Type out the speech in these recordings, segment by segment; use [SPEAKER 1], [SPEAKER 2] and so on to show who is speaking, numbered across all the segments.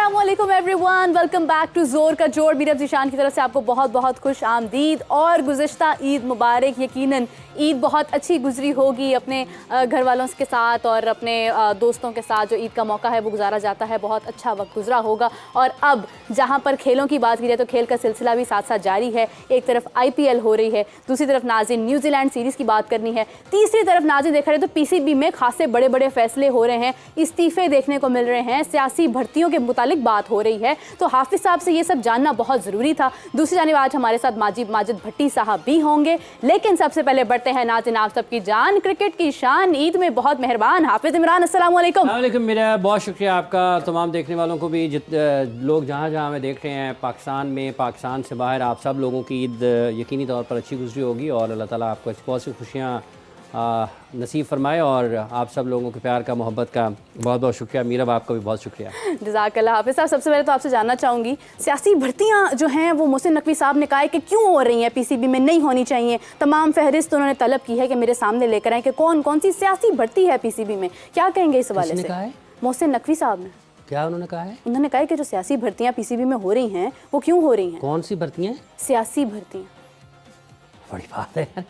[SPEAKER 1] अस्सलामुअलैकुम everyone, welcome back to जोर का जोर। मेरी ज़ीशान की तरफ से आपको बहुत बहुत खुश आमदीद और गुज़िश्ता ईद मुबारक। यकीनन ईद बहुत अच्छी गुजरी होगी अपने घर वालों के साथ और अपने दोस्तों के साथ। जो ईद का मौका है वो गुजारा जाता है, बहुत अच्छा वक्त गुजरा होगा। और अब जहाँ पर खेलों की बात की जाए तो खेल का सिलसिला भी साथ साथ जारी है। एक तरफ IPL हो रही है, दूसरी तरफ नाज़रीन न्यूजीलैंड सीरीज़ की बात करनी है, तीसरी तरफ नाज़रीन देखा रहे तो PCB में खासे बड़े बड़े फैसले हो रहे हैं, इस्तीफ़े देखने को मिल रहे हैं, सियासी भर्तियों के मुतालिक बात हो रही है। तो हाफिज़ साहब से ये सब जानना बहुत ज़रूरी था। दूसरी जानिब आज हमारे साथ माजिद भट्टी साहब भी होंगे, लेकिन सबसे पहले बढ़ते हैं नाज़रीन आप सबकी जान, क्रिकेट की शान, ईद में बहुत मेहरबान हाफिज़ इमरान, अस्सलाम वालेकुम।
[SPEAKER 2] मेरा बहुत शुक्रिया आपका, तमाम देखने वालों को भी, लोग जहाँ जहाँ हमें देख रहे हैं, पाकिस्तान में, पाकिस्तान से बाहर, आप सब लोगों की ईद यकीनी तौर पर अच्छी गुजरी होगी और अल्लाह ताला आपको बहुत सी खुशियाँ नसीब फरमाए और आप सब लोगों के प्यार का, मोहब्बत का बहुत बहुत शुक्रिया। मीरा आपका भी बहुत शुक्रिया।
[SPEAKER 1] जज़ाकल्लाह। हाफिज़ साहब, सबसे पहले तो आपसे जानना चाहूँगी, सियासी भर्तियाँ जो हैं वो मोहसिन नकवी साहब ने कहा है कि क्यों हो रही हैं, PCB में नहीं होनी चाहिए। तमाम फहरिस्त उन्होंने तलब की है कि मेरे सामने लेकर आएँ कि कौन कौन सी सियासी भर्ती है PCB में। क्या कहेंगे इस हवाले से? मोहसिन नकवी साहब ने
[SPEAKER 2] क्या उन्होंने कहा है?
[SPEAKER 1] उन्होंने कहा है कि जो सियासी भर्तियाँ PCB में हो रही हैं वो क्यों हो रही हैं।
[SPEAKER 2] कौन सी भर्तियाँ?
[SPEAKER 1] सियासी भर्तियाँ।
[SPEAKER 2] बड़ी बात है यार,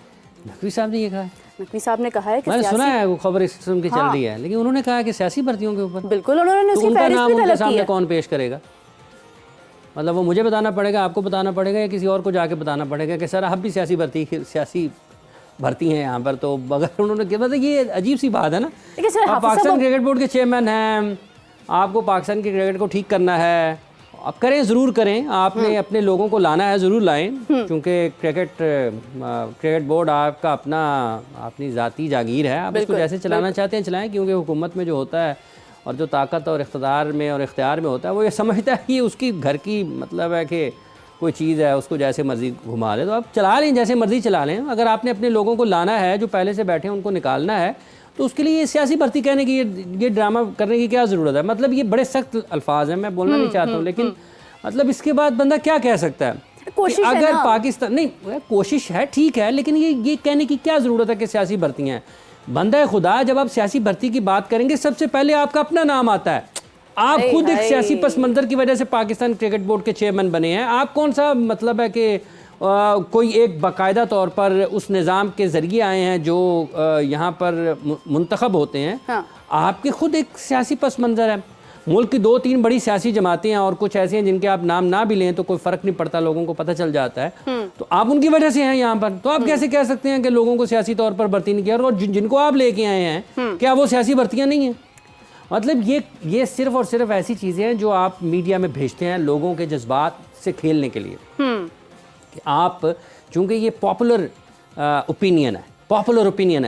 [SPEAKER 2] नकवी साहब ने ये कहा है?
[SPEAKER 1] नकवी साहब ने कहा है कि
[SPEAKER 2] मैंने सुना है वो खबर इस किस्म की चल रही है, लेकिन उन्होंने कहा कि सियासी भर्तियों के ऊपर
[SPEAKER 1] बिल्कुल उन्होंने
[SPEAKER 2] तो
[SPEAKER 1] उसकी
[SPEAKER 2] उनका
[SPEAKER 1] फहरिस्त
[SPEAKER 2] नाम
[SPEAKER 1] भी
[SPEAKER 2] उनके
[SPEAKER 1] तलब की
[SPEAKER 2] सामने
[SPEAKER 1] है।
[SPEAKER 2] कौन पेश करेगा? मतलब वो मुझे बताना पड़ेगा, आपको बताना पड़ेगा, या किसी और को जाके बताना पड़ेगा कि सर आप भी सियासी भर्ती हैं यहाँ पर? तो अगर उन्होंने क्या, मतलब ये अजीब सी बात है ना। आप पाकिस्तान क्रिकेट बोर्ड के चेयरमैन हैं, आपको पाकिस्तान के क्रिकेट को ठीक करना है, आप करें, ज़रूर करें, आपने अपने लोगों को लाना है, ज़रूर लाएं, क्योंकि क्रिकेट बोर्ड आपका अपनी ज़ाती जागीर है, आप इसको जैसे चलाना चाहते हैं चलाएं, क्योंकि हुकूमत में जो होता है और जो ताकत और इख्तियार में होता है वो ये समझता है कि उसकी घर की मतलब है कि कोई चीज़ है, उसको जैसे मर्ज़ी घुमा दे, तो आप चला लें, जैसे मर्ज़ी चला लें। अगर आपने अपने लोगों को लाना है, जो पहले से बैठे हैं उनको निकालना है, तो उसके लिए ये सियासी भर्ती कहने की, ये ड्रामा करने की क्या ज़रूरत है? मतलब ये बड़े सख्त अल्फाज हैं, मैं बोलना नहीं चाहता हूँ, लेकिन मतलब इसके बाद बंदा क्या कह सकता है? अगर पाकिस्तान नहीं, कोशिश है, ठीक है, लेकिन ये कहने की क्या ज़रूरत है कि सियासी भर्तियाँ हैं? बंदा खुदा, जब आप सियासी भर्ती की बात करेंगे सबसे पहले आपका अपना नाम आता है। आप खुद एक सियासी पस मंज़र की वजह से पाकिस्तान क्रिकेट बोर्ड के चेयरमैन बने हैं। आप कौन सा मतलब है कि कोई एक बाकायदा तौर पर उस निज़ाम के ज़रिए आए हैं जो यहाँ पर मुंतखब होते हैं? हाँ। आपके खुद एक सियासी पस मंज़र है। मुल्क की 2-3 बड़ी सियासी जमातें हैं और कुछ ऐसी हैं जिनके आप नाम ना भी लें तो कोई फ़र्क नहीं पड़ता, लोगों को पता चल जाता है। तो आप उनकी वजह से हैं यहाँ पर, तो आप कैसे कह सकते हैं कि लोगों को सियासी तौर पर भर्ती नहीं किया? और जिनको आप लेके आए हैं क्या वो सियासी भर्तियाँ नहीं हैं? मतलब ये सिर्फ और सिर्फ ऐसी चीज़ें हैं जो आप मीडिया में भेजते हैं लोगों के जज्बात से खेलने के लिए, कि आप, चूँकि ये पॉपुलर ओपिनियन है।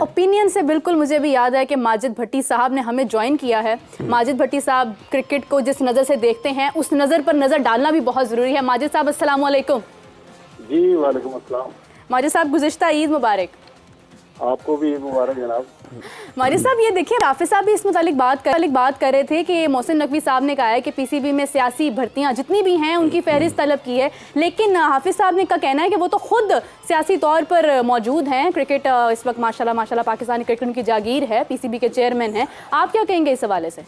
[SPEAKER 1] ओपिनियन से बिल्कुल मुझे भी याद है कि माजिद भट्टी साहब ने हमें ज्वाइन किया है। माजिद भट्टी साहब क्रिकेट को जिस नज़र से देखते हैं उस नज़र पर नज़र डालना भी बहुत ज़रूरी है। माजिद साहब अस्सलाम वालेकुम।
[SPEAKER 3] जी वालेकुम अस्सलाम।
[SPEAKER 1] माजिद साहब गुज़िश्ता ईद मुबारक।
[SPEAKER 3] आपको भी ईद मुबारक जनाब।
[SPEAKER 1] माजिद साहब ये देखिए, हाफिज़ साहब भी इस मुतालिक बात कर रहे थे कि मोहसिन नकवी साहब ने कहा है कि PCB में सियासी भर्तियां जितनी भी हैं उनकी फहरिस्त तलब की है, लेकिन हाफिज़ साहब का कहना है कि वो तो खुद सियासी तौर पर मौजूद हैं। क्रिकेट इस वक्त माशाल्लाह पाकिस्तानी क्रिकेट उनकी जागीर है, PCB के चेयरमैन हैं। आप क्या कहेंगे इस हवाले से?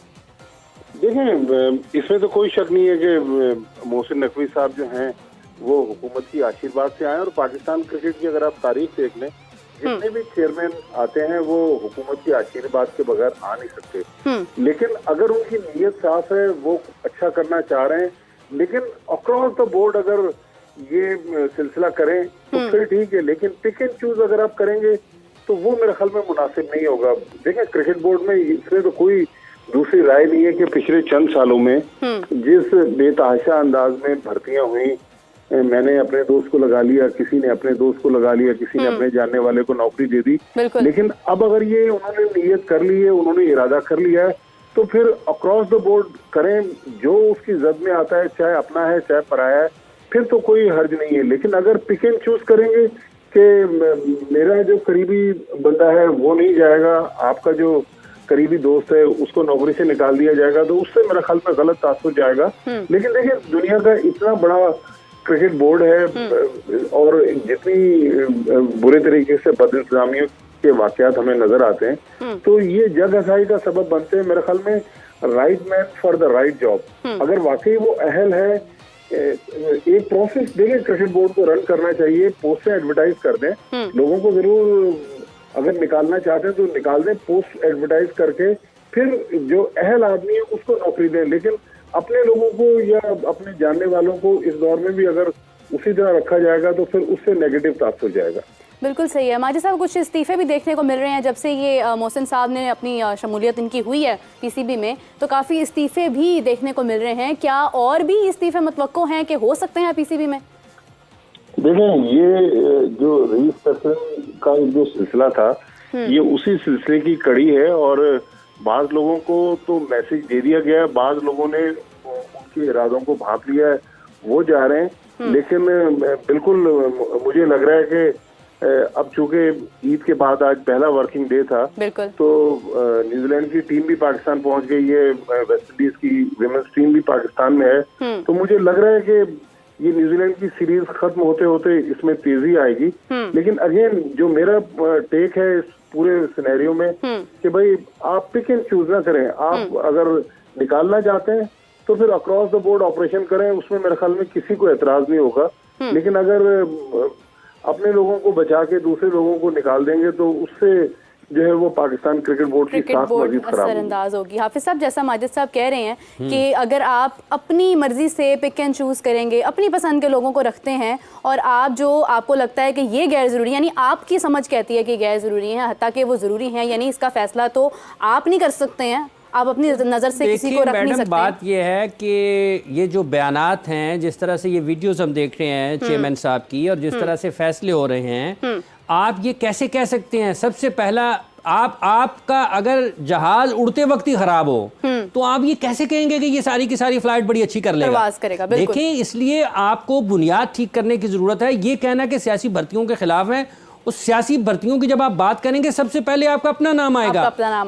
[SPEAKER 3] देखें, इसमें तो कोई शक नहीं है कि मोहसिन नकवी साहब जो हैं वो हुकूमत की आशीर्वाद से आए, और पाकिस्तान क्रिकेट की अगर आप तारीख देख लें, जितने भी चेयरमैन आते हैं वो हुकूमत की आशीर्वाद के बगैर आ नहीं सकते। लेकिन अगर उनकी नीयत साफ है, वो अच्छा करना चाह रहे हैं, लेकिन अक्रॉस द बोर्ड अगर ये सिलसिला करें तो फिर ठीक है, लेकिन पिक एंड चूज अगर आप करेंगे तो वो मेरे ख्याल में मुनासिब नहीं होगा। देखें, क्रिकेट बोर्ड में इसमें तो कोई दूसरी राय नहीं है कि पिछले चंद सालों में जिस बेतहाशा अंदाज में भर्तियां हुई, मैंने अपने दोस्त को लगा लिया, किसी ने अपने दोस्त को लगा लिया, किसी ने अपने जानने वाले को नौकरी दे दी, लेकिन अब अगर ये उन्होंने नीयत कर ली है, उन्होंने इरादा कर लिया है, तो फिर अक्रॉस द बोर्ड करें, जो उसकी जद में आता है, चाहे अपना है चाहे पराया है, फिर तो कोई हर्ज नहीं है। लेकिन अगर पिक एंड चूज करेंगे कि मेरा जो करीबी बंदा है वो नहीं जाएगा, आपका जो करीबी दोस्त है उसको नौकरी से निकाल दिया जाएगा, तो उससे मेरा ख्याल में गलत तासुर जाएगा। लेकिन देखिए, दुनिया का इतना बड़ा क्रिकेट बोर्ड है और जितनी बुरे तरीके से बदइंतजामियों के वाकयात हमें नजर आते हैं तो ये जग हसाई का सबब बनते हैं मेरे ख्याल में right man for the right job. अगर वाकई वो अहल है, एक प्रोसेस देखें, क्रिकेट बोर्ड को रन करना चाहिए, पोस्ट से एडवर्टाइज कर दें, लोगों को जरूर अगर निकालना चाहते हैं तो निकाल दें, पोस्ट एडवर्टाइज करके फिर जो अहल आदमी है उसको नौकरी दें। लेकिन अपने लोगों को या अपने जानने वालों को इस दौर में भी अगर उसी तरह रखा जाएगा तो फिर उससे नेगेटिव तासुर जाएगा।
[SPEAKER 1] बिल्कुल सही है। माजिद साहब, कुछ इस्तीफे भी देखने को मिल रहे हैं जब से ये मोहसिन साहब ने अपनी शमूलियत इनकी हुई है पीसीबी में, तो काफ़ी इस्तीफे भी देखने को मिल रहे हैं। क्या और भी इस्तीफे मुतवक्को हैं कि हो सकते हैं पीसीबी में?
[SPEAKER 3] देखें, ये जो रईस पर्सन का जो सिलसिला था ये उसी सिलसिले की कड़ी है और बाज लोगों को तो मैसेज दे दिया गया है, बाज लोगों ने उनके इरादों को भांप लिया है, वो जा रहे हैं। लेकिन बिल्कुल मुझे लग रहा है कि अब चूंकि ईद के बाद आज पहला वर्किंग डे था तो न्यूजीलैंड की टीम भी पाकिस्तान पहुंच गई है, वेस्ट इंडीज की विमेंस टीम भी पाकिस्तान में है। तो मुझे लग रहा है कि ये न्यूजीलैंड की सीरीज खत्म होते होते इसमें तेजी आएगी। लेकिन अगेन जो मेरा टेक है इस पूरे सिनेरियो में कि भाई आप पिक एंड चूज ना करें, आप अगर निकालना चाहते हैं तो फिर अक्रॉस द बोर्ड ऑपरेशन करें, उसमें मेरे ख्याल में किसी को एतराज नहीं होगा। लेकिन अगर अपने लोगों को बचा के दूसरे लोगों को निकाल देंगे तो उससे जो है वो पाकिस्तान क्रिकेट बोर्ड की साख मजीद खराब
[SPEAKER 1] असरअंदाज होगी। हाफिज साहब, जैसा माजिद साहब कह रहे हैं कि अगर आप अपनी मर्जी से पिक एंड चूज करेंगे, अपनी पसंद के लोगों को रखते हैं और आप जो आपको लगता है कि ये गैर ज़रूरी, यानी आपकी समझ कहती है कि गैर ज़रूरी है, हत्ता कि वो ज़रूरी है, यानी इसका फैसला तो आप नहीं कर सकते हैं, आप अपनी नज़र से किसी को रख नहीं सकते।
[SPEAKER 2] बात ये है कि ये जो बयानात हैं, जिस तरह से ये वीडियोस हम देख रहे हैं चेयरमैन साहब की और जिस तरह से फैसले हो रहे हैं, आप ये कैसे कह सकते हैं? सबसे पहला आपका अगर जहाज उड़ते वक्त ही खराब हो तो आप ये कैसे कहेंगे कि ये सारी की सारी फ्लाइट बड़ी अच्छी कर लेगा? देखें, इसलिए आपको बुनियाद ठीक करने की जरूरत है। ये कहना कि सियासी भर्तियों के खिलाफ है, उस सियासी भर्तियों की जब आप बात करेंगे सबसे पहले आपका अपना नाम आएगा।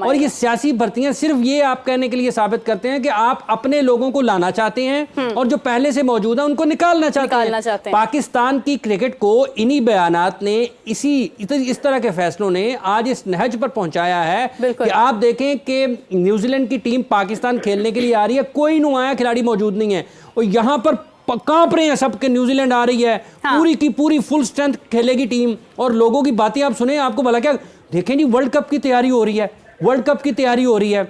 [SPEAKER 2] और ये सियासी भर्तियां सिर्फ ये आप कहने के लिए साबित करते हैं कि आप अपने लोगों को लाना चाहते हैं और जो पहले से मौजूद है उनको निकालना चाहते हैं। पाकिस्तान की क्रिकेट को इन्हीं बयानात ने, इस तरह के फैसलों ने आज इस नहज पर पहुंचाया है कि आप देखें कि न्यूजीलैंड की टीम पाकिस्तान खेलने के लिए आ रही है, कोई नुमाया खिलाड़ी मौजूद नहीं है और यहाँ पर कांप रहे हैं सबके, न्यूजीलैंड आ रही है, पूरी की पूरी फुल स्ट्रेंथ खेलेगी टीम। और लोगों की बातें आप सुने, आपको भला क्या देखें जी, वर्ल्ड कप की तैयारी हो रही है, वर्ल्ड कप की तैयारी हो रही है,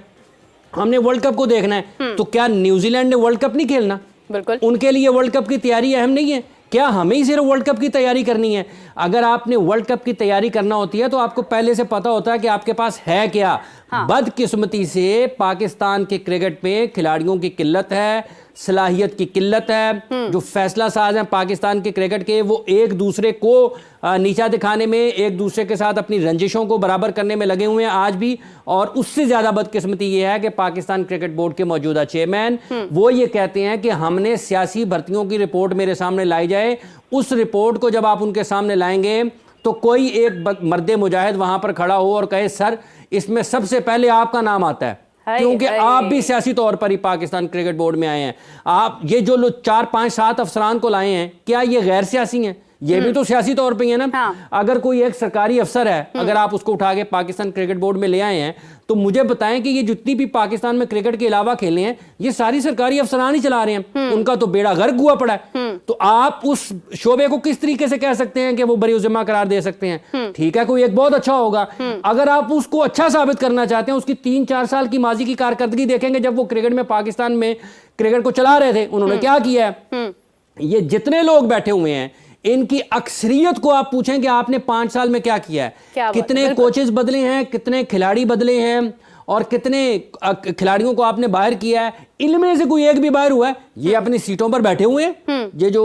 [SPEAKER 2] हमने वर्ल्ड कप को देखना है। तो क्या न्यूजीलैंड ने वर्ल्ड कप नहीं खेलना? बिल्कुल, उनके लिए वर्ल्ड कप की तैयारी अहम नहीं है क्या? हमें ही सिर्फ वर्ल्ड कप की तैयारी करनी है। अगर आपने वर्ल्ड कप की तैयारी करना होती है तो आपको पहले से पता होता है कि आपके पास है क्या। बदकिस्मती से पाकिस्तान के क्रिकेट पे खिलाड़ियों की किल्लत है, सलाहियत की किल्लत है। जो फैसला साज हैं पाकिस्तान के क्रिकेट के, वो एक दूसरे को नीचा दिखाने में, एक दूसरे के साथ अपनी रंजिशों को बराबर करने में लगे हुए हैं आज भी। और उससे ज़्यादा बदकिस्मती ये है कि पाकिस्तान क्रिकेट बोर्ड के मौजूदा चेयरमैन वो ये कहते हैं कि हमने सियासी भर्तियों की रिपोर्ट मेरे सामने लाई जाए। उस रिपोर्ट को जब आप उनके सामने लाएंगे तो कोई एक मर्दे मुजाहिद वहां पर खड़ा हो और कहे सर इसमें सबसे पहले आपका नाम आता है, क्योंकि आप भी सियासी तौर पर ही पाकिस्तान क्रिकेट बोर्ड में आए हैं। आप ये जो लोग 4, 5, 7 अफसरान को लाए हैं, क्या ये गैर सियासी हैं? ये भी तो सियासी तौर पे ही है ना। अगर कोई एक सरकारी अफसर है, अगर आप उसको उठा के पाकिस्तान क्रिकेट बोर्ड में ले आए हैं तो मुझे बताएं कि ये जितनी भी पाकिस्तान में क्रिकेट के अलावा खेले हैं ये सारी सरकारी अफसरान ही चला रहे हैं, उनका तो बेड़ा गर्क हुआ पड़ा है। तो आप उस शोबे को किस तरीके से कह सकते हैं कि वो बरी उज़्मा करार दे सकते हैं? ठीक है, कोई एक बहुत अच्छा होगा, अगर आप उसको अच्छा साबित करना चाहते हैं, उसकी 3-4 साल की माजी की कारकर्दगी देखेंगे जब वो क्रिकेट में पाकिस्तान में क्रिकेट को चला रहे थे, उन्होंने क्या किया है। ये जितने लोग बैठे हुए हैं इनकी अक्सरियत को आप पूछें कि आपने 5 साल में क्या किया है, कितने कोचेस बदले हैं, कितने खिलाड़ी बदले हैं और कितने खिलाड़ियों को आपने बाहर किया है। इनमें से कोई एक भी बाहर हुआ है? ये अपनी सीटों पर बैठे हुए हैं, ये जो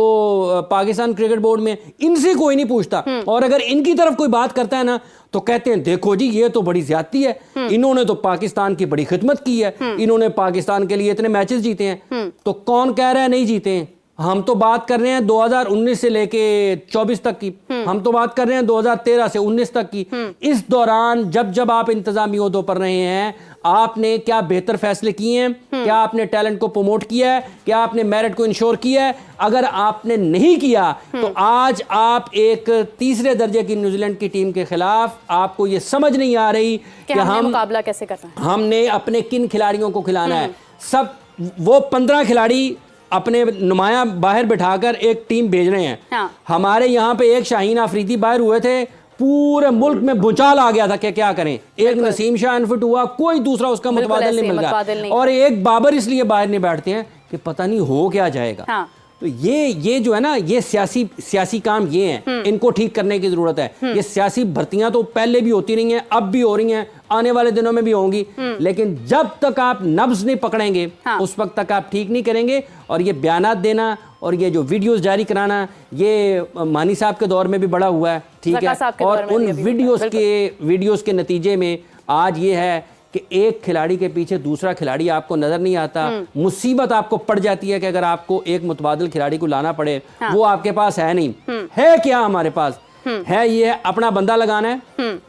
[SPEAKER 2] पाकिस्तान क्रिकेट बोर्ड में, इनसे कोई नहीं पूछता। और अगर इनकी तरफ कोई बात करता है ना तो कहते हैं देखो जी ये तो बड़ी ज्यादती है, इन्होंने तो पाकिस्तान की बड़ी खिदमत की है, इन्होंने पाकिस्तान के लिए इतने मैचेस जीते हैं। तो कौन कह रहा है नहीं जीते हैं? हम तो बात कर रहे हैं 2019 से लेके 24 तक की, हम तो बात कर रहे हैं 2013 से 19 तक की। इस दौरान जब जब आप इंतजामी ओहदों पर रहे हैं आपने क्या बेहतर फैसले किए हैं, क्या आपने टैलेंट को प्रमोट किया है, क्या आपने मेरिट को इंश्योर किया है। अगर आपने नहीं किया तो आज आप एक तीसरे दर्जे की न्यूजीलैंड की टीम के खिलाफ, आपको ये समझ नहीं आ रही कि हम
[SPEAKER 1] मुकाबला कैसे करना है,
[SPEAKER 2] हमने अपने किन खिलाड़ियों को खिलाना है। सब वो 15 खिलाड़ी अपने नुमाया बाहर बिठाकर एक टीम भेज रहे हैं।
[SPEAKER 1] हाँ।
[SPEAKER 2] हमारे यहाँ पे एक शाहीन आफरीदी बाहर हुए थे, पूरे मुल्क में भूचाल आ गया था कि क्या करें। एक नसीम शाह अनफिट हुआ, कोई दूसरा उसका मुतबादिल नहीं मिल रहा, और एक बाबर इसलिए बाहर नहीं बैठते हैं कि पता नहीं हो क्या जाएगा।
[SPEAKER 1] हाँ।
[SPEAKER 2] तो ये जो है ना, ये सियासी काम ये हैं, इनको ठीक करने की जरूरत है। ये सियासी भर्तियां तो पहले भी होती रही हैं, अब भी हो रही हैं, आने वाले दिनों में भी होंगी, लेकिन जब तक आप नब्ज नहीं पकड़ेंगे उस वक्त तक आप ठीक नहीं करेंगे। और ये बयानात देना और ये जो वीडियोस जारी कराना, ये मानी साहब के दौर में भी बड़ा हुआ है, ठीक है। और उन वीडियोस के नतीजे में आज ये है कि एक खिलाड़ी के पीछे दूसरा खिलाड़ी आपको नजर नहीं आता। मुसीबत आपको पड़ जाती है कि अगर आपको एक मुतबादिल खिलाड़ी को लाना पड़े, वो आपके पास है नहीं। है क्या हमारे पास है, ये अपना बंदा लगाना है,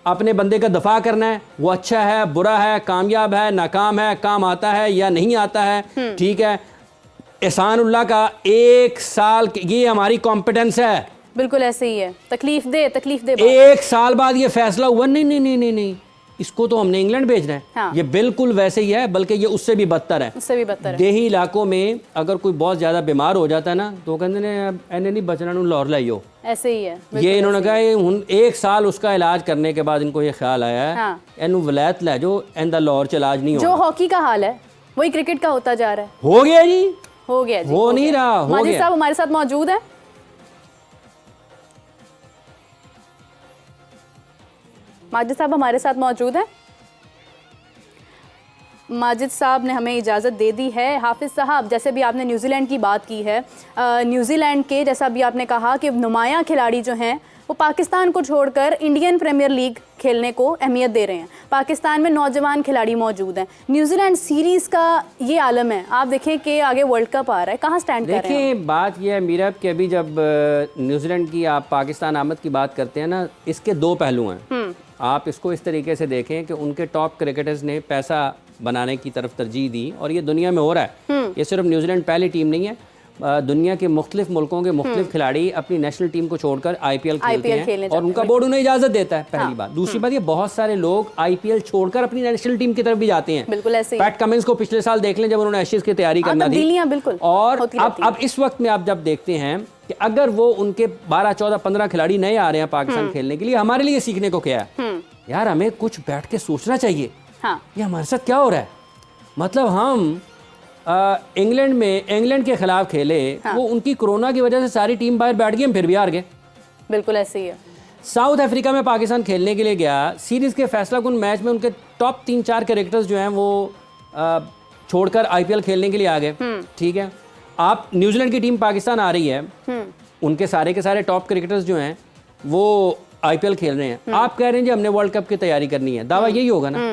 [SPEAKER 2] अपने बंदे का दफा करना है। वो अच्छा है, बुरा है, कामयाब है, नाकाम है, काम आता है या नहीं आता है, ठीक है। एहसानुल्लाह का 1 साल, ये हमारी कॉम्पिटेंस है।
[SPEAKER 1] बिल्कुल ऐसे ही है, तकलीफ दे
[SPEAKER 2] 1 साल बाद ये फैसला हुआ नहीं नहीं नहीं नहीं नहीं, इसको तो हमने इंग्लैंड भेजना है।
[SPEAKER 1] हाँ।
[SPEAKER 2] ये बिल्कुल वैसे ही है, बल्कि ये उससे भी बदतर है। देही इलाकों में अगर कोई बहुत ज्यादा बीमार हो जाता है ना, तो कहते हैं एने नहीं बचना लाहौर लाइयो,
[SPEAKER 1] ऐसे ही है।
[SPEAKER 2] ये इन्होंने कहा 1 साल उसका इलाज करने के बाद इनको ये ख्याल आया है,
[SPEAKER 1] हाँ।
[SPEAKER 2] एनू वलायत ले जो एंदा लाहौर च इलाज नहीं हो।
[SPEAKER 1] जो हॉकी का हाल है वही क्रिकेट का होता जा रहा है।
[SPEAKER 2] हो गया जी,
[SPEAKER 1] हो गया जी,
[SPEAKER 2] हो नहीं रहा, हो
[SPEAKER 1] माजिद
[SPEAKER 2] गया।
[SPEAKER 1] साहब हमारे साथ मौजूद है। माजिद साहब हमारे साथ मौजूद है। माजिद साहब ने हमें इजाज़त दे दी है। हाफिज़ साहब, जैसे भी आपने न्यूजीलैंड की बात की है, न्यूजीलैंड के जैसा भी आपने कहा कि नुमायां खिलाड़ी जो हैं वो पाकिस्तान को छोड़कर इंडियन प्रीमियर लीग खेलने को अहमियत दे रहे हैं। पाकिस्तान में नौजवान खिलाड़ी मौजूद हैं। न्यूजीलैंड सीरीज़ का ये आलम है। आप देखें कि आगे वर्ल्ड कप आ रहा है, कहाँ स्टैंड कर रहे हैं?
[SPEAKER 2] देखिए, बात यह है मीरा कि अभी जब न्यूजीलैंड की आप पाकिस्तान आमद की बात करते हैं ना, इसके 2 पहलू हैं। आप इसको इस तरीके से देखें कि उनके टॉप क्रिकेटर्स ने पैसा बनाने की तरफ तरजीह दी, और ये दुनिया में हो रहा है। ये सिर्फ न्यूजीलैंड पहली टीम नहीं है, दुनिया के मुख्तलिफ मुल्कों के मुख्तलिफ खिलाड़ी अपनी नेशनल टीम को छोड़कर आईपीएल खेलते हैं, और उनका बोर्ड उन्हें इजाजत देता है, पहली बात। दूसरी बात, ये बहुत सारे लोग आईपीएल छोड़कर अपनी नेशनल टीम की तरफ भी जाते हैं।
[SPEAKER 1] बिल्कुल ऐसे ही।
[SPEAKER 2] पैट कमिंस को पिछले साल देख लें, जब उन्होंने एशेज की तैयारी करना थी, और अब इस वक्त में आप जब देखते हैं कि अगर वो उनके 12, 14, 15 खिलाड़ी नए आ रहे हैं पाकिस्तान खेलने के लिए, हमारे लिए सीखने को क्या है यार, हमें कुछ बैठ के सोचना चाहिए। ये हमारे साथ क्या हो रहा है। मतलब हम इंग्लैंड के खिलाफ खेले, वो उनकी कोरोना की वजह से सारी टीम बाहर बैठ गई, हम फिर भी हार गए।
[SPEAKER 1] बिल्कुल ऐसे ही है।
[SPEAKER 2] साउथ अफ्रीका में पाकिस्तान खेलने के लिए गया, सीरीज के फैसला कुन मैच में उनके टॉप 3-4 कैरेक्टर्स जो हैं वो छोड़कर आईपीएल खेलने के लिए आ गए, ठीक है। आप न्यूजीलैंड की टीम पाकिस्तान आ रही है, उनके सारे के सारे टॉप क्रिकेटर्स जो हैं वो आईपीएल खेल रहे हैं। आप कह रहे हैं जी हमने वर्ल्ड कप की तैयारी करनी है, दावा यही होगा ना।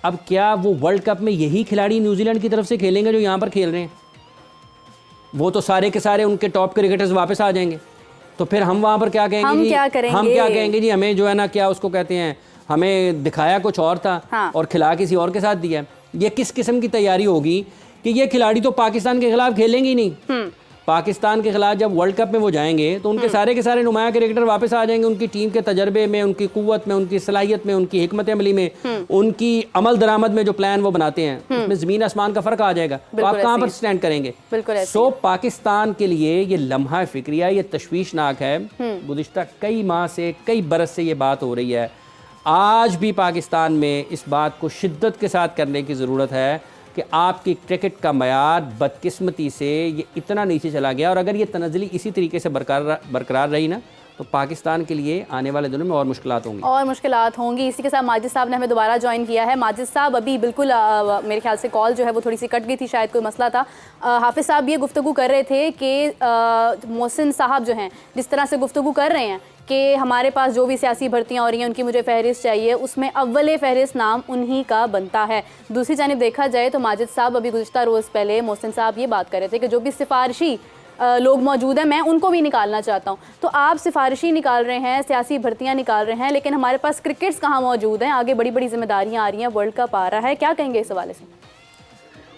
[SPEAKER 2] अब क्या वो वर्ल्ड कप में यही खिलाड़ी न्यूजीलैंड की तरफ से खेलेंगे जो यहाँ पर खेल रहे हैं? वो तो सारे के सारे उनके टॉप क्रिकेटर्स वापस आ जाएंगे, तो फिर हम वहाँ पर क्या कहेंगे? हम क्या कहेंगे जी, हमें जो है ना, क्या उसको कहते हैं, हमें दिखाया कुछ और था और खिला किसी और के साथ दिया। ये किस किस्म की तैयारी होगी कि ये खिलाड़ी तो पाकिस्तान के खिलाफ खेलेंगे ही नहीं। पाकिस्तान के खिलाफ जब वर्ल्ड कप में वो जाएंगे तो उनके सारे के सारे नुमाया क्रिकेटर वापस आ जाएंगे, उनकी टीम के तजर्बे में, उनकी कुव्वत में, उनकी सलाहियत में, उनकी हिकमत अमली में, उनकी अमल दरामद में जो प्लान वो बनाते हैं, उसमें ज़मीन आसमान का फ़र्क आ जाएगा। तो आप कहाँ पर स्टैंड करेंगे? सो पाकिस्तान के लिए ये लम्हा फिक्रिया, ये तशवीशनाक है। गुज़िश्ता कई माह से, कई बरस से ये बात हो रही है। आज भी पाकिस्तान में इस बात को शिद्दत के साथ करने की ज़रूरत है कि आपकी क्रिकेट का मयार बदकिस्मती से ये इतना नीचे चला गया, और अगर ये तनज़्ज़ुली इसी तरीके से बरकरार रही ना, तो पाकिस्तान के लिए आने वाले दिनों में और मुश्किलात होंगी। इसी के साथ माजिद साहब ने हमें दोबारा ज्वाइन किया है। माजिद साहब, अभी बिल्कुल मेरे ख्याल से कॉल जो है वो थोड़ी सी कट गई थी, शायद कोई मसला था। हाफिज़ साहब ये गुफ्तगू कर रहे थे कि मोहसिन साहब जो हैं जिस तरह से गुफ्तगू कर रहे हैं कि हमारे पास जो भी सियासी भर्तियां हो रही हैं उनकी मुझे फहरिस्त चाहिए, उसमें अव्वल फहरिस्त नाम उन्हीं का बनता है। दूसरी जानिब देखा जाए तो माजिद साहब अभी गुज़िश्ता रोज़ पहले मोहसिन साहब ये बात कर रहे थे कि जो भी सिफारशी
[SPEAKER 1] लोग मौजूद हैं, मैं उनको भी निकालना चाहता हूँ। तो आप सिफारिशी निकाल रहे हैं, सियासी भर्तियाँ निकाल रहे हैं, लेकिन हमारे पास क्रिकेट्स कहाँ मौजूद हैं? आगे बड़ी बड़ी जिम्मेदारियाँ आ रही हैं, वर्ल्ड कप आ रहा है, क्या कहेंगे इस हवाले से?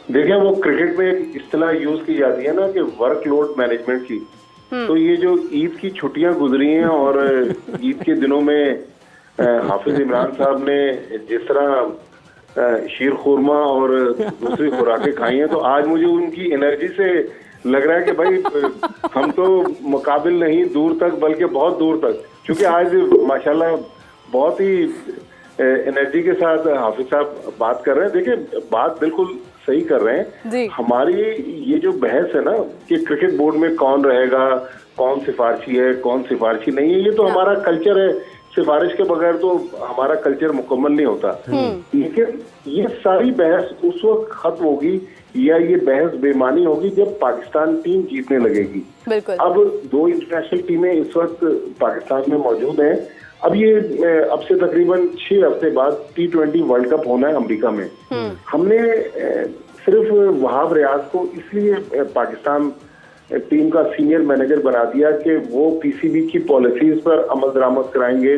[SPEAKER 3] देखिए, वो क्रिकेट में एक इस्तेलाह यूज की जाती है ना कि वर्कलोड मैनेजमेंट की। तो ये जो ईद की छुट्टियां गुजरी हैं और ईद के दिनों में हाफिज इमरान साहब ने जिस तरह शीर खुरमा और दूसरी खुराकें खाई हैं, तो आज मुझे उनकी एनर्जी से लग रहा है कि भाई हम तो मुकाबिल नहीं दूर तक बल्कि बहुत दूर तक, क्योंकि आज माशाल्लाह बहुत ही एनर्जी के साथ हाफिज साहब बात कर रहे हैं। देखिए, बात बिल्कुल सही कर रहे हैं। हमारी ये जो बहस है ना कि क्रिकेट बोर्ड में कौन रहेगा, कौन सिफारिशी है, कौन सिफारिशी नहीं है, ये तो हमारा कल्चर है। सिफारिश के बगैर तो हमारा कल्चर मुकम्मल नहीं होता। लेकिन ये सारी बहस उस वक्त खत्म होगी या ये बहस बेमानी होगी जब पाकिस्तान टीम जीतने लगेगी। अब 2 इंटरनेशनल टीमें इस वक्त पाकिस्तान में मौजूद हैं। अब से तकरीबन 6 हफ्ते बाद T20 वर्ल्ड कप होना है अमेरिका में। हमने सिर्फ वहाब रियाज को इसलिए पाकिस्तान टीम का सीनियर मैनेजर बना दिया कि वो पीसीबी की पॉलिसीज पर अमल दरामद कराएंगे,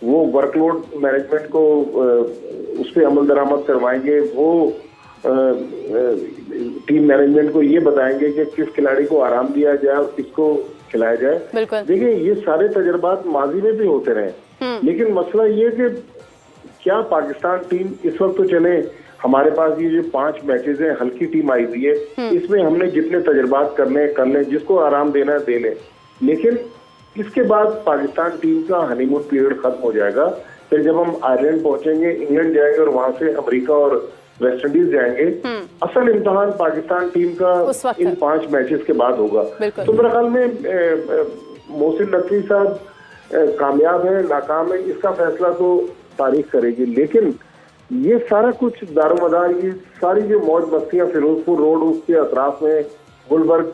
[SPEAKER 3] वो वर्कलोड मैनेजमेंट को उस पर अमल दरामद करवाएंगे, वो टीम मैनेजमेंट को ये बताएंगे कि किस खिलाड़ी को आराम दिया जाए और किसको खिलाया जाए। देखिए, ये सारे तजर्बात माजी में भी होते रहे, लेकिन मसला ये कि क्या पाकिस्तान टीम इस वक्त तो चले, हमारे पास ये जो 5 मैचेस हैं, हल्की टीम आई हुई है, इसमें हमने जितने तजर्बात करने कर लें, जिसको आराम देना है दे लें। लेकिन इसके बाद पाकिस्तान टीम का हनीमून पीरियड खत्म हो जाएगा। फिर जब हम आयरलैंड पहुंचेंगे, इंग्लैंड जाएंगे और वहां से अमेरिका और वेस्ट इंडीज जाएंगे, असल इम्तिहान पाकिस्तान टीम का इन 5 मैचेस के बाद होगा। तो मेरे ख्याल में मोहसिन नकवी साहब कामयाब है नाकाम है, इसका फैसला तो तारीख करेगी। लेकिन ये सारा कुछ दारोमदार, ये सारी जो मौज मस्तियां फिरोजपुर रोड उसके अतराफ में, गुलबर्ग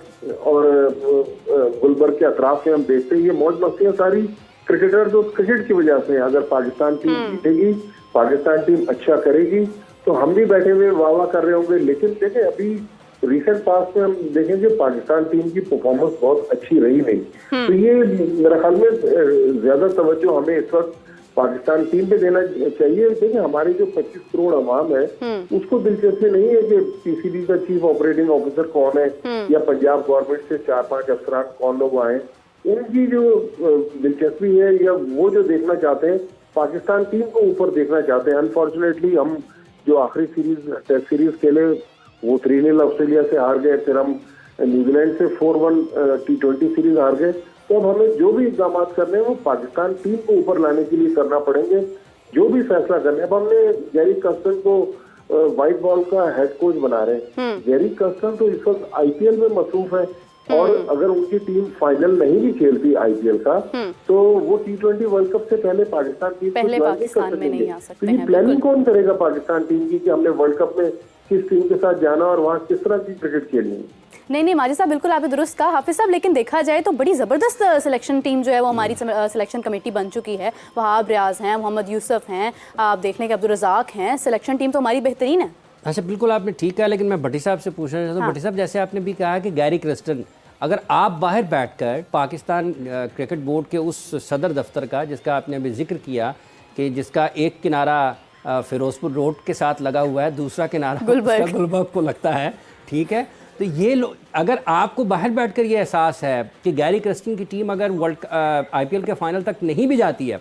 [SPEAKER 3] के अतराफ में हम देखते हैं, ये मौज मस्तियां सारी क्रिकेटर जो क्रिकेट की वजह से। अगर पाकिस्तान टीम जीतेगी, पाकिस्तान टीम अच्छा करेगी, तो हम भी बैठे हुए वाह वाह कर रहे होंगे। लेकिन देखें, अभी रिसेंट पास्ट में हम देखेंगे पाकिस्तान टीम की परफॉर्मेंस बहुत अच्छी रही नहीं। तो ये मेरे ख्याल में ज्यादा तवज्जो हमें इस वक्त पाकिस्तान टीम पे देना चाहिए। देखिए, हमारी जो 25 करोड़ अवाम है, उसको दिलचस्पी नहीं है कि पीसीबी का चीफ ऑपरेटिंग ऑफिसर कौन है या पंजाब गवर्नमेंट से 4-5 अफसरान कौन लोग आए। उनकी जो दिलचस्पी है या वो जो देखना चाहते हैं, पाकिस्तान टीम को ऊपर देखना चाहते हैं। अनफॉर्चुनेटली हम जो आखिरी टेस्ट सीरीज खेले वो 3-0 ऑस्ट्रेलिया से हार गए, फिर हम न्यूजीलैंड से 4-1 T20 सीरीज हार गए। तो अब हमें जो भी इक़दाम करने हैं वो पाकिस्तान टीम को ऊपर लाने के लिए करना पड़ेंगे, जो भी फैसला करने। अब हमने गैरी कर्स्टन को व्हाइट बॉल का हेड कोच बना रहे हैं। गैरी कर्स्टन तो इस वक्त आईपीएल में मसरूफ है, और अगर उनकी टीम फाइनल नहीं भी खेलती आईपीएल का, तो वो T20 वर्ल्ड कप से पहले पाकिस्तान टीम
[SPEAKER 1] पहले पाकिस्तान में नहीं आ सकते हैं।
[SPEAKER 3] प्लानिंग कौन करेगा पाकिस्तान टीम की कि हमने वर्ल्ड कप में किस टीम के साथ जाना और वहाँ किस तरह की क्रिकेट खेलनी है?
[SPEAKER 1] नहीं माजिद साहब, बिल्कुल आपने दुरुस्त कहा। हाफिज साहब, लेकिन देखा जाए तो बड़ी ज़बरदस्त सिलेक्शन टीम जो है वो हमारी सिलेक्शन कमेटी बन चुकी है। वहाब रियाज हैं, मोहम्मद यूसुफ हैं, आप देख लें कि अब्दुल रज़ाक हैं। सिलेक्शन टीम तो हमारी बेहतरीन है।
[SPEAKER 2] अच्छा, बिल्कुल आपने ठीक कहा, लेकिन मैं भट्टी साहब से पूछना चाहता हूँ। भट्टी साहब, जैसे आपने भी कहा कि गैरी कर्स्टन, अगर आप बाहर बैठकर पाकिस्तान क्रिकेट बोर्ड के उस सदर दफ्तर का, जिसका आपने अभी जिक्र किया कि जिसका एक किनारा फिरोजपुर रोड के साथ लगा हुआ है, दूसरा किनारा गुलबर्ग को लगता है, ठीक है, तो ये अगर आपको बाहर बैठकर ये एहसास है कि गैरी कर्स्टन की टीम अगर आईपीएल के फाइनल तक नहीं भी जाती है,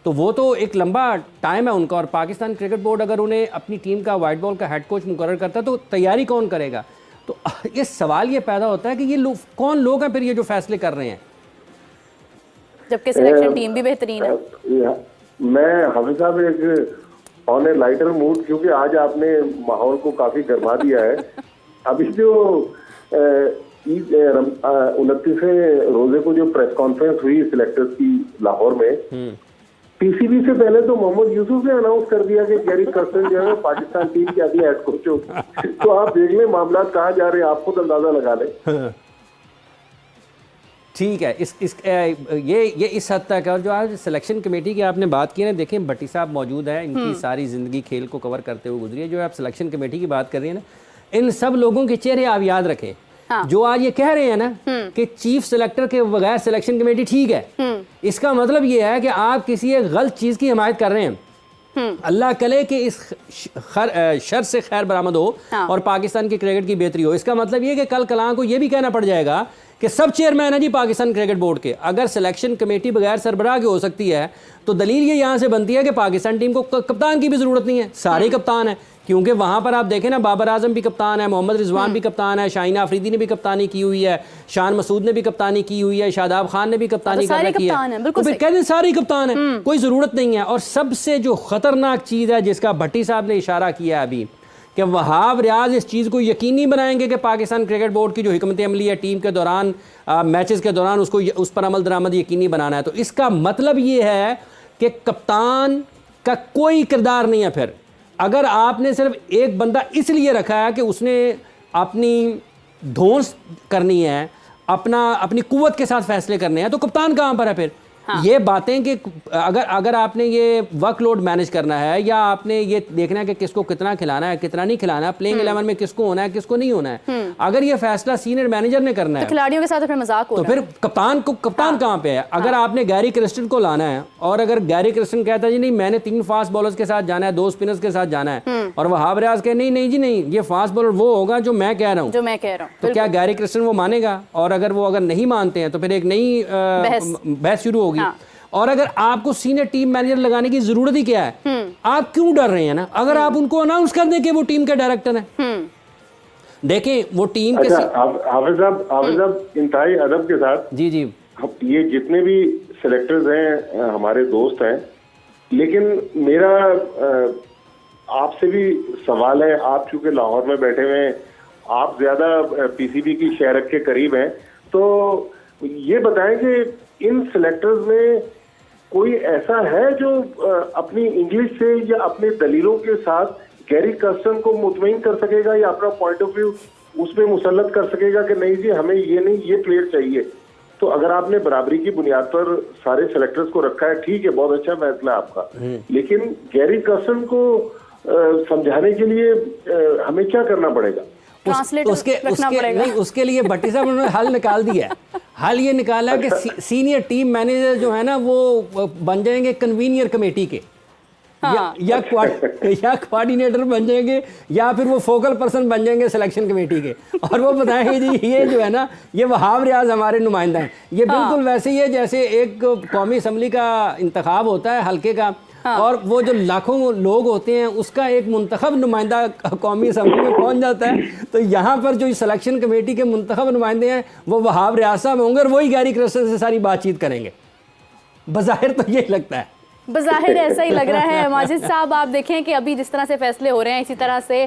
[SPEAKER 2] तो वो तो एक लंबा टाइम है उनका, और पाकिस्तान क्रिकेट बोर्ड अगर उन्हें अपनी टीम का वाइट बॉल का हेड कोच मुकर्रर करता है तो तैयारी कौन करेगा? तो ये सवाल ये पैदा होता है कि ये कौन लोग हैं फिर ये जो फैसले कर रहे हैं,
[SPEAKER 1] जबकि सिलेक्शन टीम भी बेहतरीन है।
[SPEAKER 3] मैं हाफिज साहब एक ऑन ए लाइटर मूड, क्योंकि आज आपने माहौल को काफी गर्मा दिया है। अभी जो 29वें रोजे को जो प्रेस कॉन्फ्रेंस हुई सिलेक्टर्स की लाहौर में, पीसीबी से पहले तो मोहम्मद यूसुफ ने अनाउंस कर दिया कि गैरी कर्स्टन जो है पाकिस्तान टीम के अगले हेड कोच हो। तो आप देख लें मामला कहाँ जा रहे हैं, आप खुद अंदाजा लगा लें।
[SPEAKER 2] ठीक है, ये इस हद तक है। और जो आज सिलेक्शन कमेटी की आपने बात की ना, देखें भट्टी साहब मौजूद है, इनकी सारी ज़िंदगी खेल को कवर करते हुए गुजरी है। जो आप सिलेक्शन कमेटी की बात कर रही हैं ना, इन सब लोगों के चेहरे आप याद रखें
[SPEAKER 1] हाँ।
[SPEAKER 2] जो आज ये कह रहे हैं ना कि चीफ सेलेक्टर के बगैर सिलेक्शन कमेटी ठीक है, इसका मतलब ये है कि आप किसी एक गलत चीज की हिमायत कर रहे हैं। अल्लाह करे कि इस शर से खैर बरामद हो
[SPEAKER 1] हाँ।
[SPEAKER 2] और पाकिस्तान की क्रिकेट की बेहतरी हो। इसका मतलब ये कि कल कलां को ये भी कहना पड़ जाएगा कि सब चेयरमैन है जी पाकिस्तान क्रिकेट बोर्ड के, अगर सिलेक्शन कमेटी बगैर सरबराह की हो सकती है तो दलील ये यहाँ से बनती है कि पाकिस्तान टीम को कप्तान की भी ज़रूरत नहीं है, सारे कप्तान हैं। क्योंकि वहाँ पर आप देखें ना, बाबर आजम भी कप्तान है, मोहम्मद रिजवान भी कप्तान है, शाहिना अफरीदी ने भी कप्तानी की हुई है, शान मसूद ने भी कप्तानी की हुई है, शादाब खान ने भी कप्तानी कर रखी है, तो फिर कहते हैं सारे ही कप्तान हैं, कोई ज़रूरत नहीं है। और सबसे जो ख़तरनाक चीज़ है जिसका भट्टी साहब ने इशारा किया है अभी, कि वहाब रियाज इस चीज़ को यकीनी बनाएंगे कि पाकिस्तान क्रिकेट बोर्ड की जो हिकमत अमली है टीम के दौरान, मैचेस के दौरान, उसको उस पर अमल दरामद यकीनी बनाना है। तो इसका मतलब ये है कि कप्तान का कोई किरदार नहीं है। फिर अगर आपने सिर्फ एक बंदा इसलिए रखा है कि उसने अपनी धौंस करनी है, अपनी कुव्वत के साथ फैसले करने हैं, तो कप्तान कहाँ पर है फिर? हाँ। ये बातें कि अगर आपने ये वर्कलोड मैनेज करना है या आपने ये देखना है कि किसको कितना खिलाना है कितना नहीं खिलाना है, प्लेइंग 11 में किसको होना है किसको नहीं होना है, अगर ये फैसला सीनियर मैनेजर ने करना है,
[SPEAKER 1] खिलाड़ियों के साथ फिर मजाक हो
[SPEAKER 2] तो फिर कप्तान कहाँ पे है? अगर आपने गैरी क्रिस्टन को लाना है और अगर गैरी क्रिस्टन कहता है जी नहीं मैंने 3 फास्ट बॉलर्स के साथ जाना है, 2 स्पिनर्स के साथ जाना है, और वहाब रियाज कहे नहीं जी नहीं, ये फास्ट बॉलर वो होगा जो मैं कह रहा हूँ, तो क्या गैरी क्रिस्टन वो मानेगा? और अगर वो नहीं मानते हैं तो फिर एक नई बहस शुरू होगी। और अगर आपको सीनियर टीम मैनेजर लगाने की जरूरत ही क्या है? आप क्यों डर रहे हैं ना? अगर आप उनको अनाउंस कर दें कि वो टीम के डायरेक्टर हैं, देखें वो टीम के
[SPEAKER 3] हाफिज साहब इंतहाई अदब के साथ,
[SPEAKER 2] जी
[SPEAKER 3] ये जितने भी सिलेक्टर्स हैं हमारे दोस्त हैं, लेकिन मेरा आपसे भी सवाल है, आप चूंकि लाहौर में बैठे हुए हैं, आप ज्यादा पीसीबी की शहरत के करीब हैं, तो ये बताएं कि इन सिलेक्टर्स में कोई ऐसा है जो अपनी इंग्लिश से या अपने दलीलों के साथ गैरी कर्स्टन को मुतमईन कर सकेगा या अपना पॉइंट ऑफ व्यू उसमें मुसल्लत कर सकेगा कि नहीं जी हमें ये नहीं ये प्लेयर चाहिए? तो अगर आपने बराबरी की बुनियाद पर सारे सिलेक्टर्स को रखा है, ठीक है, बहुत अच्छा फैसला आपका, लेकिन गैरी कर्स्टन को समझाने के लिए हमें क्या करना पड़ेगा?
[SPEAKER 2] उसके लिए भट्टी साहब उन्होंने हल निकाल दिया है। हल ये निकाला कि सीनियर टीम मैनेजर जो है ना वो बन जाएंगे कन्वीनियर कमेटी के, हाँ। या कोऑर्डिनेटर बन जाएंगे, या फिर वो फोकल पर्सन बन जाएंगे सिलेक्शन कमेटी के, और वो बताएंगे जी ये जो है ना ये वहाब रियाज हमारे नुमाइंदा हैं। ये बिल्कुल वैसे ही है जैसे एक कौमी असम्बली का इंतखाब होता है हल्के का, और वो जो लाखों लोग होते हैं उसका एक मुंतखब नुमाइंदा कौमी असम्बली में पहुंच जाता है। तो यहाँ पर जो सिलेक्शन कमेटी के मुंतखब नुमाइंदे हैं वो वहाब रियाज साहब होंगे और वही गैरी क्रिस्टन से सारी बातचीत करेंगे। बज़ाहिर तो यही लगता है,
[SPEAKER 1] बज़ाहिर ऐसा ही लग रहा है। माजिद साहब आप देखें कि अभी जिस तरह से फैसले हो रहे हैं, इसी तरह से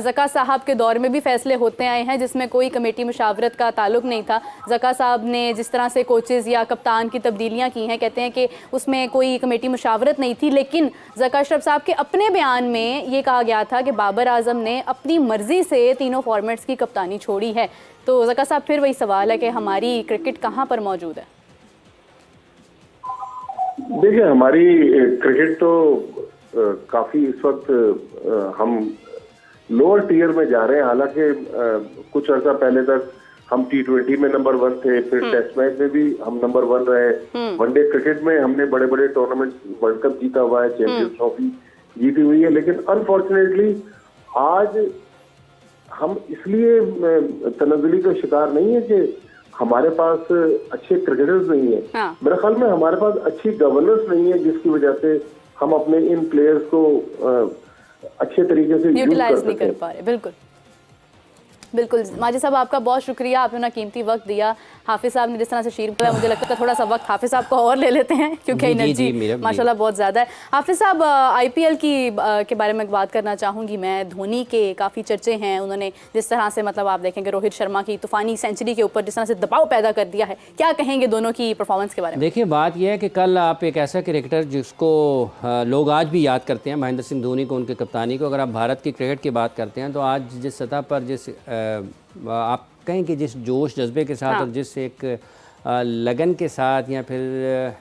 [SPEAKER 1] ज़का साहब के दौर में भी फैसले होते आए हैं जिसमें कोई कमेटी मुशावरत का ताल्लुक नहीं था। ज़का साहब ने जिस तरह से कोचेज़ या कप्तान की तब्दीलियां की हैं, कहते हैं कि उसमें कोई कमेटी मुशावरत नहीं थी, लेकिन ज़का अशरफ साहब के अपने बयान में ये कहा गया था कि बाबर आजम ने अपनी मर्ज़ी से तीनों फॉर्मेट्स की कप्तानी छोड़ी है। तो ज़का साहब फिर वही सवाल है कि हमारी क्रिकेट कहाँ पर मौजूद है?
[SPEAKER 3] देखिए हमारी क्रिकेट तो काफी इस वक्त हम लोअर टियर में जा रहे हैं। हालांकि कुछ अर्सा पहले तक हम T20 में नंबर 1 थे, फिर टेस्ट मैच में भी हम नंबर 1 रहे, वनडे क्रिकेट में हमने बड़े बड़े टूर्नामेंट वर्ल्ड कप जीता हुआ है, चैंपियंस ट्रॉफी जीती हुई है, लेकिन अनफॉर्चुनेटली आज हम इसलिए तनज़्ज़ुली का शिकार नहीं है कि हमारे पास अच्छे क्रिकेटर्स नहीं है। हाँ। मेरे ख्याल में हमारे पास अच्छी गवर्नेंस नहीं है जिसकी वजह से हम अपने इन प्लेयर्स को अच्छे तरीके से
[SPEAKER 1] यूटिलाइज नहीं कर पा रहे। बिल्कुल बिल्कुल माजिद साहब आपका बहुत शुक्रिया, आपने अपना कीमती वक्त दिया। हाफिज साहब ने जिस तरह से शीर बोला, मुझे लगता है थोड़ा सा वक्त हाफिज साहब को और ले लेते हैं क्योंकि एनर्जी माशाल्लाह बहुत ज़्यादा है। हाफिज साहब IPL के बारे में बात करना चाहूँगी मैं। धोनी के काफ़ी चर्चे हैं, उन्होंने जिस तरह से मतलब आप देखेंगे रोहित शर्मा की तूफ़ानी सेंचुरी के ऊपर जिस तरह से दबाव पैदा कर दिया है, क्या कहेंगे दोनों की परफॉर्मेंस के बारे में?
[SPEAKER 2] देखिए बात यह है कि कल आप एक ऐसा क्रिकेटर जिसको लोग आज भी याद करते हैं, महेंद्र सिंह धोनी को, उनकी कप्तानी को, अगर आप भारत की क्रिकेट की बात करते हैं तो आज जिस सतह पर जिस आप कहें कि जिस जोश जज्बे के साथ, हाँ। और जिस एक लगन के साथ या फिर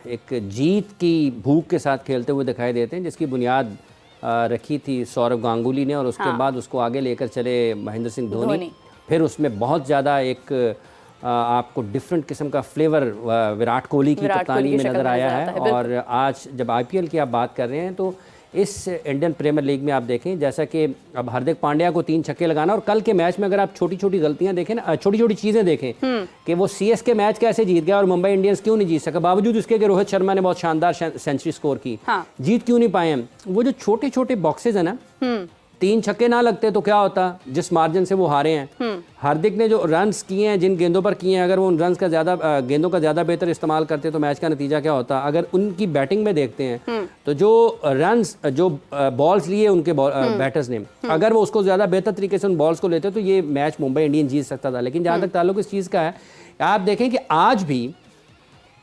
[SPEAKER 2] एक जीत की भूख के साथ खेलते हुए दिखाई देते हैं, जिसकी बुनियाद रखी थी सौरव गांगुली ने और उसके बाद उसको आगे लेकर चले महेंद्र सिंह धोनी। फिर उसमें बहुत ज़्यादा एक आपको डिफरेंट किस्म का फ्लेवर विराट कोहली की कप्तानी में नज़र आया है। और आज जब आईपीएल की आप बात कर रहे हैं तो इस इंडियन प्रीमियर लीग में आप देखें जैसा कि अब हार्दिक पांड्या को 3 छक्के लगाना, और कल के मैच में अगर आप छोटी छोटी गलतियां देखें ना, छोटी छोटी चीज़ें देखें कि वो सीएसके मैच कैसे जीत गया और मुंबई इंडियंस क्यों नहीं जीत सका, बावजूद उसके कि रोहित शर्मा ने बहुत शानदार सेंचुरी स्कोर की, जीत क्यों नहीं पाए हम। वो जो छोटे छोटे बॉक्सेज है ना, 3 छक्के ना लगते तो क्या होता, जिस मार्जिन से वो हारे हैं। हार्दिक ने जो रन्स किए हैं, जिन गेंदों पर किए हैं, अगर वो उन रन्स का गेंदों का ज़्यादा बेहतर इस्तेमाल करते तो मैच का नतीजा क्या होता। अगर उनकी बैटिंग में देखते हैं तो जो रन्स, जो बॉल्स लिए उनके बैटर्स ने, अगर वो उसको ज़्यादा बेहतर तरीके से उन बॉल्स को लेते तो ये मैच मुंबई इंडियंस जीत सकता था। लेकिन जहाँ तक ताल्लुक इस चीज़ का है, आप देखें कि आज भी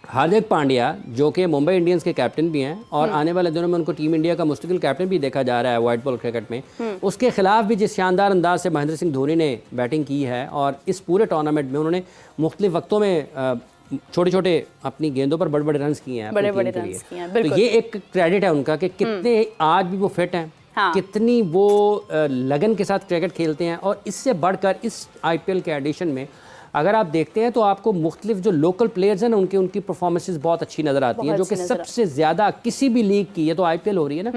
[SPEAKER 2] हार्दिक पांड्या जो कि मुंबई इंडियंस के कैप्टन भी हैं और आने वाले दिनों में उनको टीम इंडिया का मुस्तकिल कैप्टन भी देखा जा रहा है वाइट बॉल क्रिकेट में, उसके खिलाफ भी जिस शानदार अंदाज से महेंद्र सिंह धोनी ने बैटिंग की है और इस पूरे टूर्नामेंट में उन्होंने मुख्तलिफ वक्तों में छोटे छोटे अपनी गेंदों पर बड़े बड़े रन्स किए हैं,
[SPEAKER 1] बड़े-बड़े रन्स किए हैं,
[SPEAKER 2] तो ये एक क्रेडिट है उनका कि कितने आज भी वो फिट हैं, कितनी वो लगन के साथ क्रिकेट खेलते हैं। और इससे बढ़कर इस आईपीएल के एडिशन में अगर आप देखते हैं तो आपको मुख्तलिफ जो लोकल प्लेयर्स हैं ना, उनकी परफॉर्मेंसेस बहुत अच्छी नज़र आती हैं, जो कि सबसे ज़्यादा किसी भी लीग की, ये तो आईपीएल हो रही है ना,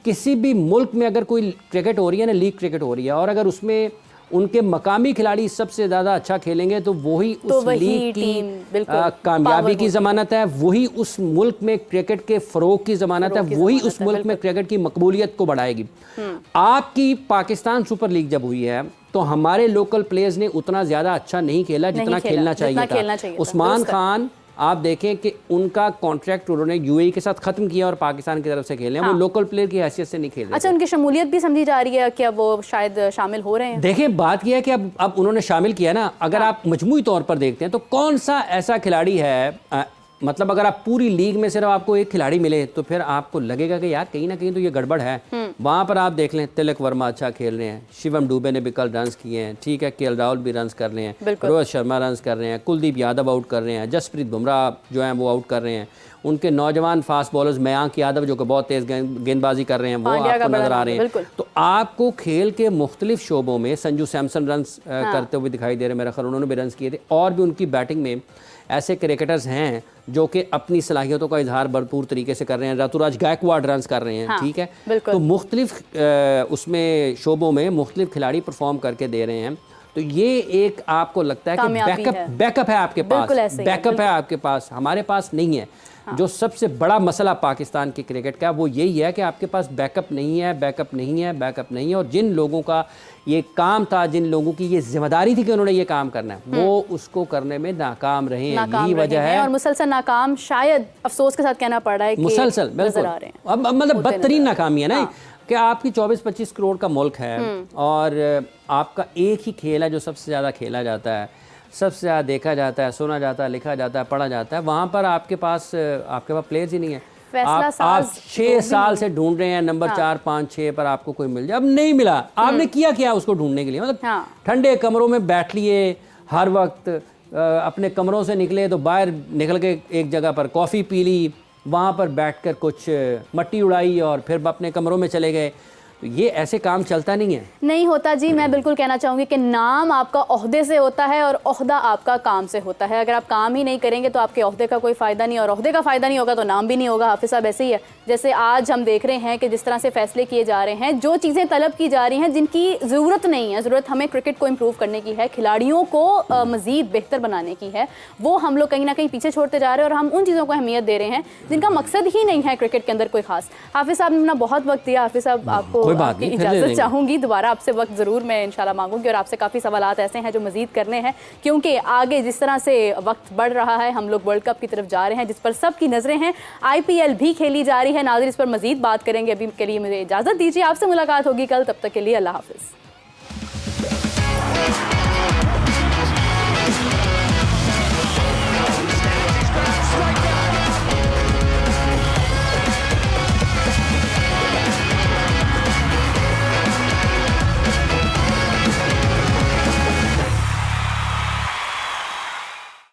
[SPEAKER 2] किसी भी मुल्क में अगर कोई क्रिकेट हो रही है ना, लीग क्रिकेट हो रही है, और अगर उसमें उनके मकामी खिलाड़ी सबसे ज़्यादा अच्छा खेलेंगे तो वही उस लीग की कामयाबी की ज़मानत है, वही उस मुल्क में क्रिकेट के फ़रोग की ज़मानत है, वही उस मुल्क में क्रिकेट की मकबूलियत को बढ़ाएगी। आपकी पाकिस्तान सुपर लीग जब हुई है तो हमारे लोकल प्लेयर्स ने उतना ज़्यादा अच्छा नहीं खेला जितना खेलना चाहिए था। उस्मान खान आप देखें कि उनका कॉन्ट्रैक्ट उन्होंने यूएई के साथ खत्म किया और पाकिस्तान की तरफ से खेले, वो लोकल प्लेयर की हैसियत से नहीं खेल रहे।
[SPEAKER 1] अच्छा, उनकी शमूलियत भी समझी जा रही है कि अब वो शायद शामिल हो रहे हैं।
[SPEAKER 2] देखिए बात यह है कि अब उन्होंने शामिल किया ना, अगर आप मजमूई तौर पर देखते हैं तो कौन सा ऐसा खिलाड़ी है, मतलब अगर आप पूरी लीग में सिर्फ आपको एक खिलाड़ी मिले तो फिर आपको लगेगा कि यार कहीं ना कहीं तो ये गड़बड़ है। वहाँ पर आप देख लें, तिलक वर्मा अच्छा खेल रहे हैं, शिवम डुबे ने भी कल रन्स किए हैं, ठीक है, केएल राहुल भी रन्स कर रहे हैं, रोहित शर्मा रन्स कर रहे हैं, कुलदीप यादव आउट कर रहे हैं, जसप्रीत बुमराह जो हैं वो आउट कर रहे हैं, उनके नौजवान फास्ट बॉलर्स मयांक यादव जो कि बहुत तेज़ गेंदबाजी कर रहे हैं वो आपको नजर आ रहे हैं। तो आपको खेल के मुख्तलिफ शोबों में संजू सैमसन रन्स करते हुए दिखाई दे रहे हैं, मेरा ख्याल उन्होंने भी रन्स किए थे। और भी उनकी बैटिंग में ऐसे क्रिकेटर्स हैं जो कि अपनी सलाहियतों का इजहार भरपूर तरीके से कर रहे हैं, ऋतुराज गायकवाड रन्स कर रहे हैं, ठीक है। तो मुख्तलिफ उसमें शोबों में मुख्तलिफ खिलाड़ी परफॉर्म करके दे रहे हैं। तो ये एक आपको लगता है कि बैकअप है आपके पास, बैकअप है आपके पास, हमारे पास नहीं है। जो सबसे बड़ा मसला पाकिस्तान की क्रिकेट का वो यही है कि आपके पास बैकअप नहीं है, बैकअप नहीं है, बैकअप नहीं है। और जिन लोगों का ये काम था, जिन लोगों की ये जिम्मेदारी थी कि उन्होंने ये काम करना है, वो उसको करने में नाकाम रहे हैं, यही वजह है।
[SPEAKER 1] और मुसलसल नाकाम, शायद अफसोस के साथ कहना पड़ रहा है कि
[SPEAKER 2] मुसलसल बिल्कुल अब मतलब बदतरीन नाकामी है ना कि आपकी 24-25 करोड़ का मुल्क है और आपका एक ही खेल है जो सबसे ज़्यादा खेला जाता है, सबसे ज़्यादा देखा जाता है, सुना जाता है, लिखा जाता है, पढ़ा जाता है, वहाँ पर आपके पास प्लेयर्स ही नहीं है। आप 6 साल से ढूंढ रहे हैं नंबर 4, 5, 6 पर आपको कोई मिल जाए, अब नहीं मिला। आपने किया क्या उसको ढूंढने के लिए? मतलब ठंडे कमरों में बैठ लिए हर वक्त, अपने कमरों से निकले तो बाहर निकल के एक जगह पर कॉफ़ी पी ली, वहाँ पर बैठकर कुछ मट्टी उड़ाई और फिर अपने कमरों में चले गए। तो ये ऐसे काम चलता नहीं है, नहीं
[SPEAKER 1] होता जी। मैं बिल्कुल कहना चाहूँगी कि नाम आपका ओहदे से होता है और ओहदा आपका काम से होता है। अगर आप काम ही नहीं करेंगे तो आपके ओहदे का कोई फ़ायदा नहीं, और ओहदे का फ़ायदा नहीं होगा तो नाम भी नहीं होगा। हाफिज़ साहब ऐसे ही है, जैसे आज हम देख रहे हैं कि जिस तरह से फैसले किए जा रहे हैं, जो चीज़ें तलब की जा रही हैं जिनकी ज़रूरत नहीं है, ज़रूरत हमें क्रिकेट को इम्प्रूव करने की है, खिलाड़ियों को मज़ीद बेहतर बनाने की है, वो हम लोग कहीं ना कहीं पीछे छोड़ते जा रहे हैं और हम उन चीज़ों को अहमियत दे रहे हैं जिनका मकसद ही नहीं है क्रिकेट के अंदर कोई खास। हाफिज़ साहब ने अपना बहुत वक्त दिया। हाफिज़ साहब आपको इजाज़त चाहूँगी, दोबारा आपसे वक्त ज़रूर मैं इंशाल्लाह मांगूंगी और आपसे काफ़ी सवालात ऐसे हैं जो मज़ीद करने हैं, क्योंकि आगे जिस तरह से वक्त बढ़ रहा है, हम लोग वर्ल्ड कप की तरफ जा रहे हैं जिस पर सबकी नज़रें हैं, आईपीएल भी खेली जा रही है। नाज़रीन इस पर मज़ीद बात करेंगे, अभी के लिए मुझे इजाज़त दीजिए, आपसे मुलाकात होगी कल, तब तक के लिए अल्लाह हाफ़िज़।